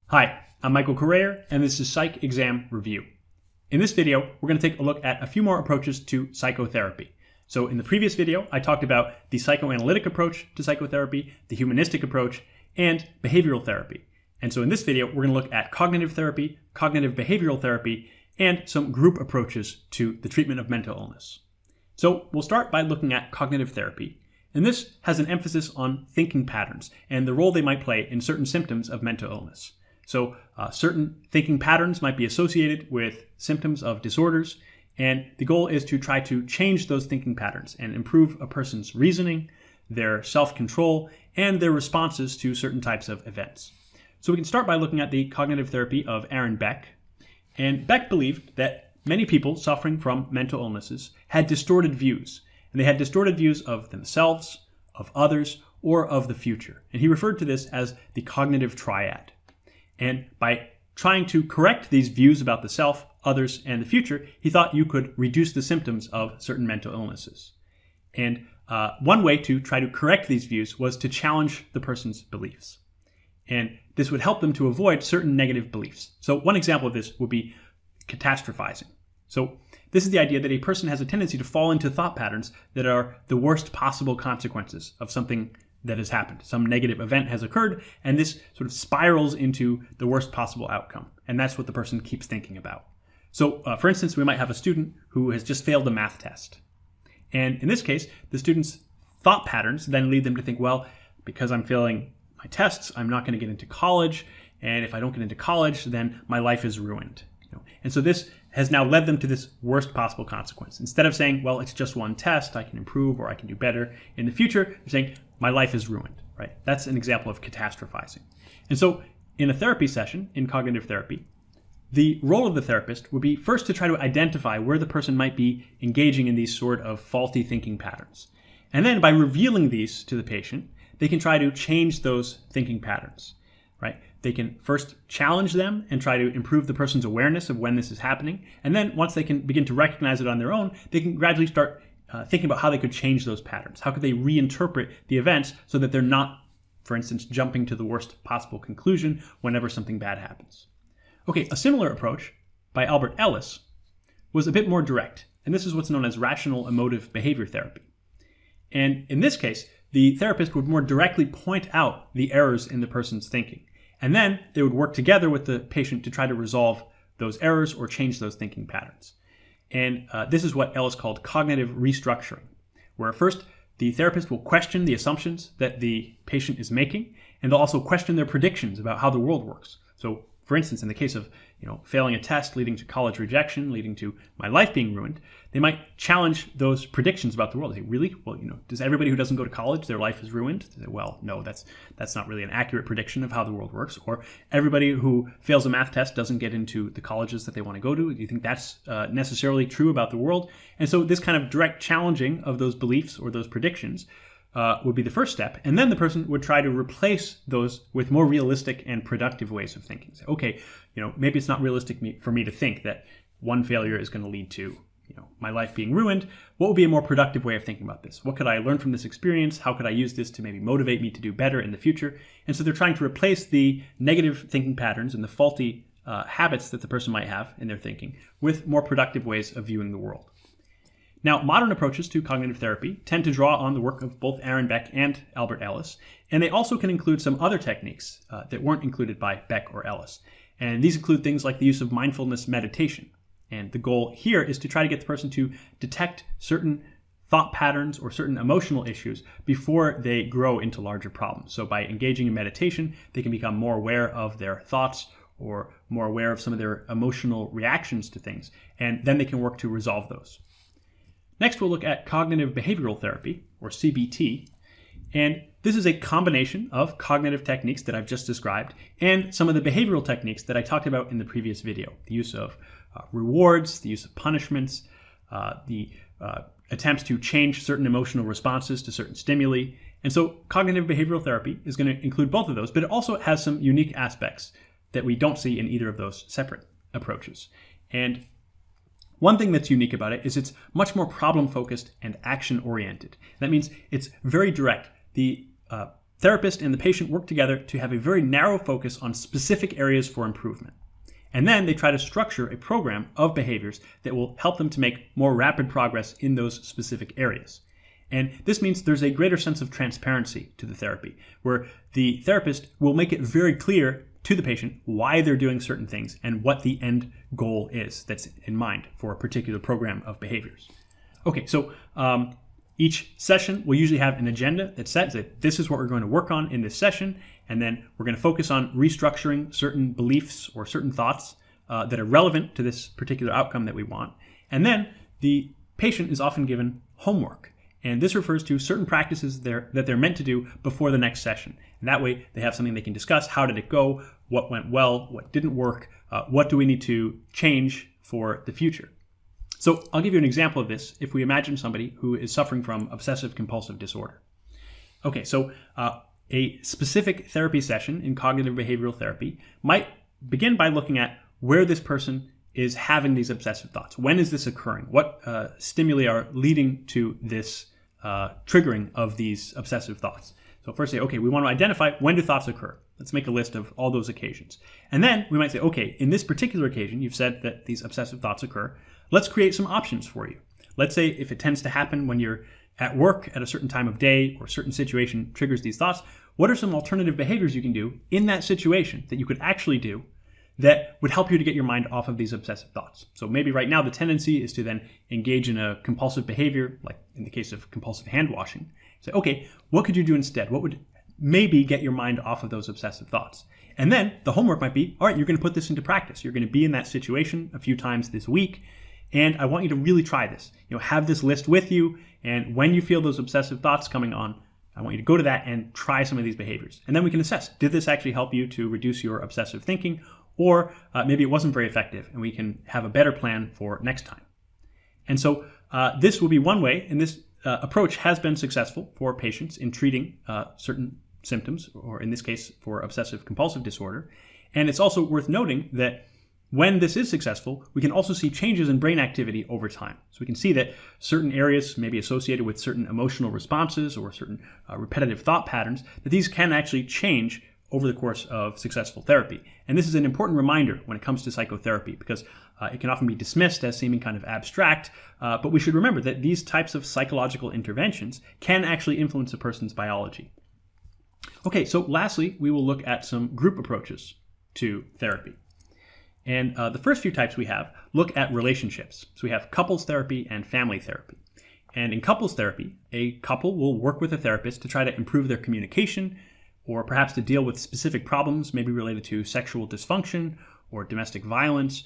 Hi, I'm Michael Correa, and this is Psych Exam Review. In this video, we're going to take a look at a few more approaches to psychotherapy. So in the previous video, I talked about the psychoanalytic approach to psychotherapy, the humanistic approach, and behavioral therapy. And so in this video, we're going to look at cognitive therapy, cognitive behavioral therapy, and some group approaches to the treatment of mental illness. So we'll start by looking at cognitive therapy. And this has an emphasis on thinking patterns and the role they might play in certain symptoms of mental illness. So certain thinking patterns might be associated with symptoms of disorders, and the goal is to try to change those thinking patterns and improve a person's reasoning, their self-control, and their responses to certain types of events. So we can start by looking at the cognitive therapy of Aaron Beck. And Beck believed that many people suffering from mental illnesses had distorted views, and they had distorted views of themselves, of others, or of the future. And he referred to this as the cognitive triad. And by trying to correct these views about the self, others, and the future, he thought you could reduce the symptoms of certain mental illnesses. And one way to try to correct these views was to challenge the person's beliefs. And this would help them to avoid certain negative beliefs. So one example of this would be catastrophizing. So this is the idea that a person has a tendency to fall into thought patterns that are the worst possible consequences of something that has happened. Some negative event has occurred, and this sort of spirals into the worst possible outcome. And that's what the person keeps thinking about. So, for instance, we might have a student who has just failed a math test. And in this case, the student's thought patterns then lead them to think, well, because I'm failing my tests, I'm not going to get into college. And if I don't get into college, then my life is ruined. And so this has now led them to this worst possible consequence. Instead of saying, well, it's just one test, I can improve or I can do better in the future, they're saying, my life is ruined, right? That's an example of catastrophizing. And so in a therapy session, in cognitive therapy, the role of the therapist would be first to try to identify where the person might be engaging in these sort of faulty thinking patterns. And then by revealing these to the patient, they can try to change those thinking patterns, right? They can first challenge them and try to improve the person's awareness of when this is happening. And then once they can begin to recognize it on their own, they can gradually start thinking about how they could change those patterns. How could they reinterpret the events so that they're not, for instance, jumping to the worst possible conclusion whenever something bad happens. Okay, a similar approach by Albert Ellis was a bit more direct, and this is what's known as rational emotive behavior therapy. And in this case, the therapist would more directly point out the errors in the person's thinking, and then they would work together with the patient to try to resolve those errors or change those thinking patterns. And this is what Ellis called cognitive restructuring, where first the therapist will question the assumptions that the patient is making, and they'll also question their predictions about how the world works. So, for instance, in the case of failing a test leading to college rejection, leading to my life being ruined, they might challenge those predictions about the world. They say, really? Well, does everybody who doesn't go to college, their life is ruined? They say, well, no, that's not really an accurate prediction of how the world works. Or everybody who fails a math test doesn't get into the colleges that they want to go to. Do you think that's necessarily true about the world? And so this kind of direct challenging of those beliefs or those predictions would be the first step. And then the person would try to replace those with more realistic and productive ways of thinking. Say, okay, maybe it's not realistic for me to think that one failure is going to lead to my life being ruined. What would be a more productive way of thinking about this? What could I learn from this experience? How could I use this to maybe motivate me to do better in the future? And so they're trying to replace the negative thinking patterns and the faulty habits that the person might have in their thinking with more productive ways of viewing the world. Now, modern approaches to cognitive therapy tend to draw on the work of both Aaron Beck and Albert Ellis, and they also can include some other techniques that weren't included by Beck or Ellis. And these include things like the use of mindfulness meditation. And the goal here is to try to get the person to detect certain thought patterns or certain emotional issues before they grow into larger problems. So by engaging in meditation, they can become more aware of their thoughts or more aware of some of their emotional reactions to things, and then they can work to resolve those. Next, we'll look at cognitive behavioral therapy, or CBT, and this is a combination of cognitive techniques that I've just described and some of the behavioral techniques that I talked about in the previous video. The use of rewards, the use of punishments, the attempts to change certain emotional responses to certain stimuli. And so cognitive behavioral therapy is going to include both of those, but it also has some unique aspects that we don't see in either of those separate approaches. And one thing that's unique about it is it's much more problem-focused and action-oriented. That means it's very direct. The therapist and the patient work together to have a very narrow focus on specific areas for improvement. And then they try to structure a program of behaviors that will help them to make more rapid progress in those specific areas. And this means there's a greater sense of transparency to the therapy, where the therapist will make it very clear to the patient why they're doing certain things and what the end goal is that's in mind for a particular program of behaviors. Okay, so each session will usually have an agenda that says that this is what we're going to work on in this session, and then we're going to focus on restructuring certain beliefs or certain thoughts that are relevant to this particular outcome that we want. And then the patient is often given homework. And this refers to certain practices that they're meant to do before the next session. And that way they have something they can discuss. How did it go? What went well? What didn't work? What do we need to change for the future? So I'll give you an example of this if we imagine somebody who is suffering from obsessive compulsive disorder. Okay, so a specific therapy session in cognitive behavioral therapy might begin by looking at where this person is having these obsessive thoughts. When is this occurring? What stimuli are leading to this triggering of these obsessive thoughts? So first say, okay, we want to identify when do thoughts occur. Let's make a list of all those occasions. And then we might say, okay, in this particular occasion, you've said that these obsessive thoughts occur. Let's create some options for you. Let's say if it tends to happen when you're at work at a certain time of day or a certain situation triggers these thoughts, what are some alternative behaviors you can do in that situation that you could actually do that would help you to get your mind off of these obsessive thoughts? So maybe right now the tendency is to then engage in a compulsive behavior, like in the case of compulsive hand washing. Say, okay, what could you do instead? What would maybe get your mind off of those obsessive thoughts? And then the homework might be, all right, you're going to put this into practice. You're going to be in that situation a few times this week, and I want you to really try this. Have this list with you, and when you feel those obsessive thoughts coming on, I want you to go to that and try some of these behaviors. And then we can assess, did this actually help you to reduce your obsessive thinking? Or maybe it wasn't very effective, and we can have a better plan for next time. And so this will be one way, and this approach has been successful for patients in treating certain symptoms, or in this case for obsessive compulsive disorder. And it's also worth noting that when this is successful, we can also see changes in brain activity over time. So we can see that certain areas may be associated with certain emotional responses or certain repetitive thought patterns, that these can actually change over the course of successful therapy. And this is an important reminder when it comes to psychotherapy, because it can often be dismissed as seeming kind of abstract, but we should remember that these types of psychological interventions can actually influence a person's biology. Okay, so lastly, we will look at some group approaches to therapy. And the first few types we have look at relationships. So we have couples therapy and family therapy. And in couples therapy, a couple will work with a therapist to try to improve their communication, or perhaps to deal with specific problems, maybe related to sexual dysfunction or domestic violence,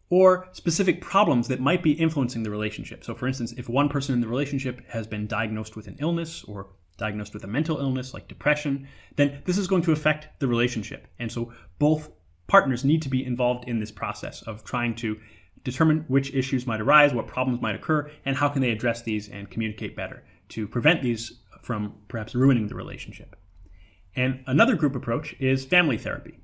or specific problems that might be influencing the relationship. So for instance, if one person in the relationship has been diagnosed with an illness or diagnosed with a mental illness like depression, then this is going to affect the relationship. And so both partners need to be involved in this process of trying to determine which issues might arise, what problems might occur, and how can they address these and communicate better to prevent these from perhaps ruining the relationship. And another group approach is family therapy.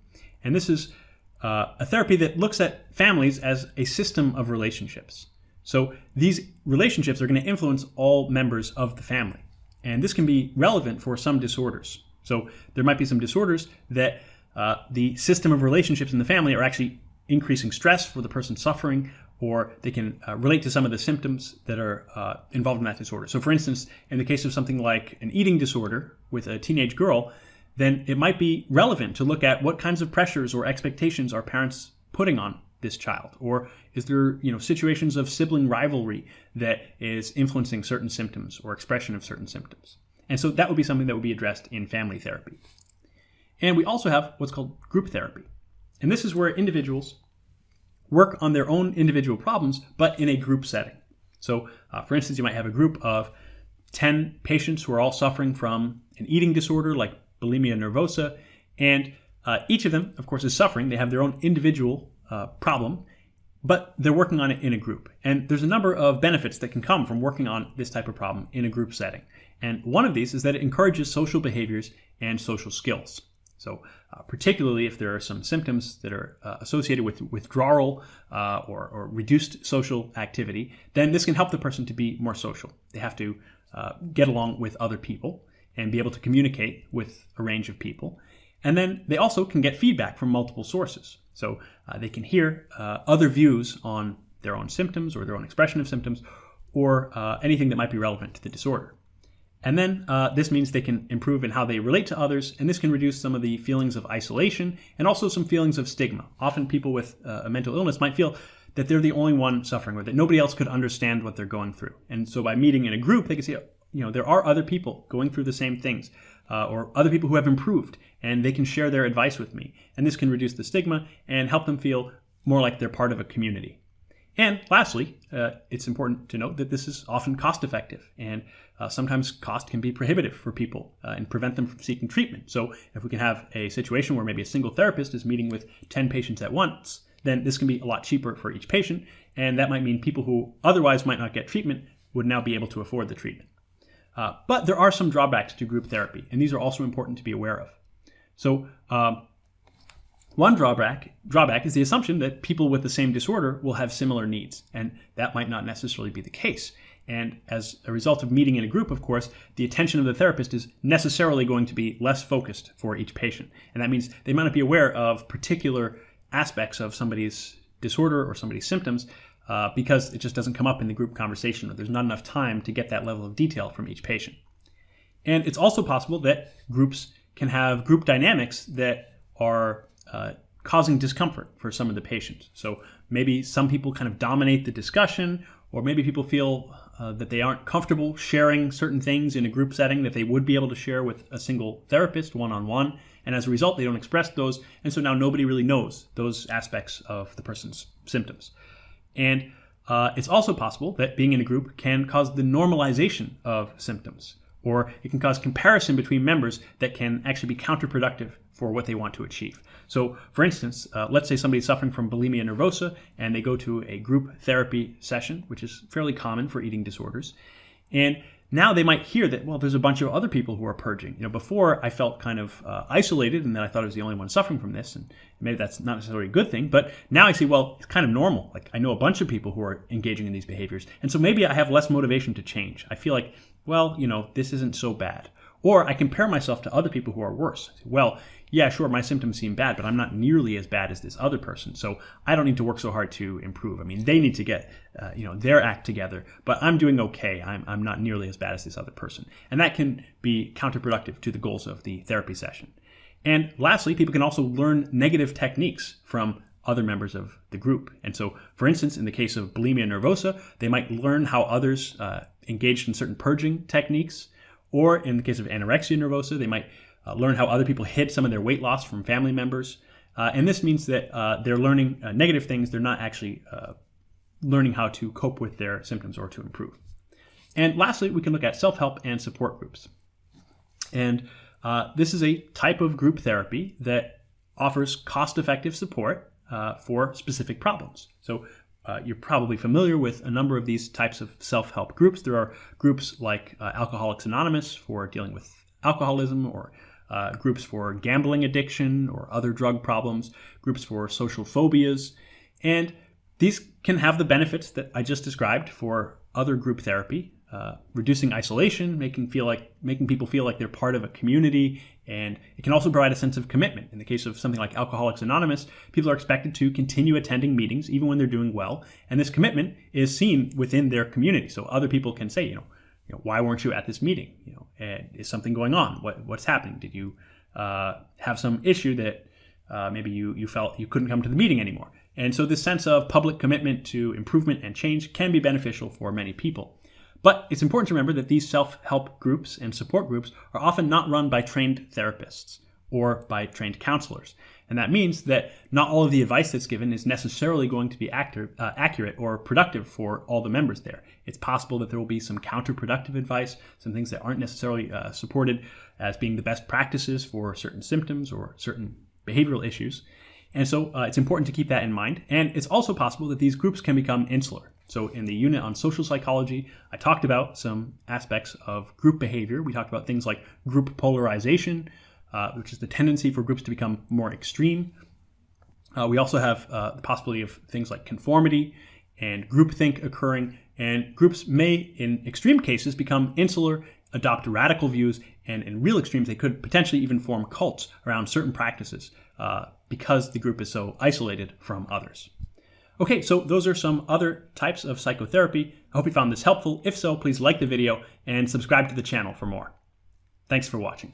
And this is a therapy that looks at families as a system of relationships. So these relationships are going to influence all members of the family. And this can be relevant for some disorders. So there might be some disorders that the system of relationships in the family are actually increasing stress for the person suffering, or they can relate to some of the symptoms that are involved in that disorder. So for instance, in the case of something like an eating disorder with a teenage girl, then it might be relevant to look at what kinds of pressures or expectations are parents putting on this child, or is there situations of sibling rivalry that is influencing certain symptoms or expression of certain symptoms. And so that would be something that would be addressed in family therapy. And we also have what's called group therapy. And this is where individuals work on their own individual problems, but in a group setting. So for instance, you might have a group of 10 patients who are all suffering from an eating disorder like bulimia nervosa, and each of them, of course, is suffering. They have their own individual problem, but they're working on it in a group. And there's a number of benefits that can come from working on this type of problem in a group setting. And one of these is that it encourages social behaviors and social skills. So particularly if there are some symptoms that are associated with withdrawal or reduced social activity, then this can help the person to be more social. They have to get along with other people. and be able to communicate with a range of people. And then they also can get feedback from multiple sources. So they can hear other views on their own symptoms or their own expression of symptoms, or anything that might be relevant to the disorder. And then this means they can improve in how they relate to others, and this can reduce some of the feelings of isolation and also some feelings of stigma. Often people with a mental illness might feel that they're the only one suffering, or that nobody else could understand what they're going through. And so by meeting in a group, they can see, there are other people going through the same things, or other people who have improved, and they can share their advice with me. And this can reduce the stigma and help them feel more like they're part of a community. And lastly, it's important to note that this is often cost effective, and sometimes cost can be prohibitive for people and prevent them from seeking treatment. So if we can have a situation where maybe a single therapist is meeting with 10 patients at once, then this can be a lot cheaper for each patient, and that might mean people who otherwise might not get treatment would now be able to afford the treatment. But there are some drawbacks to group therapy, and these are also important to be aware of. So one drawback is the assumption that people with the same disorder will have similar needs, and that might not necessarily be the case. And as a result of meeting in a group, of course, the attention of the therapist is necessarily going to be less focused for each patient. And that means they might not be aware of particular aspects of somebody's disorder or somebody's symptoms because it just doesn't come up in the group conversation, or there's not enough time to get that level of detail from each patient. And it's also possible that groups can have group dynamics that are causing discomfort for some of the patients. So maybe some people kind of dominate the discussion, or maybe people feel that they aren't comfortable sharing certain things in a group setting that they would be able to share with a single therapist one-on-one. And as a result, they don't express those. And so now nobody really knows those aspects of the person's symptoms. And it's also possible that being in a group can cause the normalization of symptoms, or it can cause comparison between members that can actually be counterproductive for what they want to achieve. So, for instance, let's say somebody's suffering from bulimia nervosa, and they go to a group therapy session, which is fairly common for eating disorders. And now they might hear that, well, there's a bunch of other people who are purging. Before I felt kind of isolated, and that I thought I was the only one suffering from this, and maybe that's not necessarily a good thing. But now I see, well, it's kind of normal. Like, I know a bunch of people who are engaging in these behaviors, and so maybe I have less motivation to change. I feel like, well, this isn't so bad. Or I compare myself to other people who are worse. Well, yeah, sure, my symptoms seem bad, but I'm not nearly as bad as this other person, so I don't need to work so hard to improve. I mean, they need to get their act together, but I'm doing okay. I'm not nearly as bad as this other person. And that can be counterproductive to the goals of the therapy session. And lastly, people can also learn negative techniques from other members of the group. And so, for instance, in the case of bulimia nervosa, they might learn how others engaged in certain purging techniques. Or in the case of anorexia nervosa, they might learn how other people hid some of their weight loss from family members. And this means that they're learning negative things. They're not actually learning how to cope with their symptoms or to improve. And lastly, we can look at self-help and support groups. And this is a type of group therapy that offers cost-effective support for specific problems. So you're probably familiar with a number of these types of self-help groups. There are groups like Alcoholics Anonymous for dealing with alcoholism, or groups for gambling addiction or other drug problems, groups for social phobias. And these can have the benefits that I just described for other group therapy, reducing isolation, making people feel like they're part of a community, and it can also provide a sense of commitment. In the case of something like Alcoholics Anonymous, people are expected to continue attending meetings even when they're doing well, and this commitment is seen within their community. So other people can say, why weren't you at this meeting? Is something going on? What's happening? Did you have some issue that maybe you felt you couldn't come to the meeting anymore? And so this sense of public commitment to improvement and change can be beneficial for many people. But it's important to remember that these self-help groups and support groups are often not run by trained therapists or by trained counselors. And that means that not all of the advice that's given is necessarily going to be accurate or productive for all the members there. It's possible that there will be some counterproductive advice, some things that aren't necessarily supported as being the best practices for certain symptoms or certain behavioral issues. And so it's important to keep that in mind. And it's also possible that these groups can become insular. So in the unit on social psychology, I talked about some aspects of group behavior. We talked about things like group polarization, which is the tendency for groups to become more extreme. We also have the possibility of things like conformity and groupthink occurring, and groups may, in extreme cases, become insular adopt radical views, and in real extremes, they could potentially even form cults around certain practices because the group is so isolated from others. Okay, so those are some other types of psychotherapy. I hope you found this helpful. If so, please like the video and subscribe to the channel for more. Thanks for watching.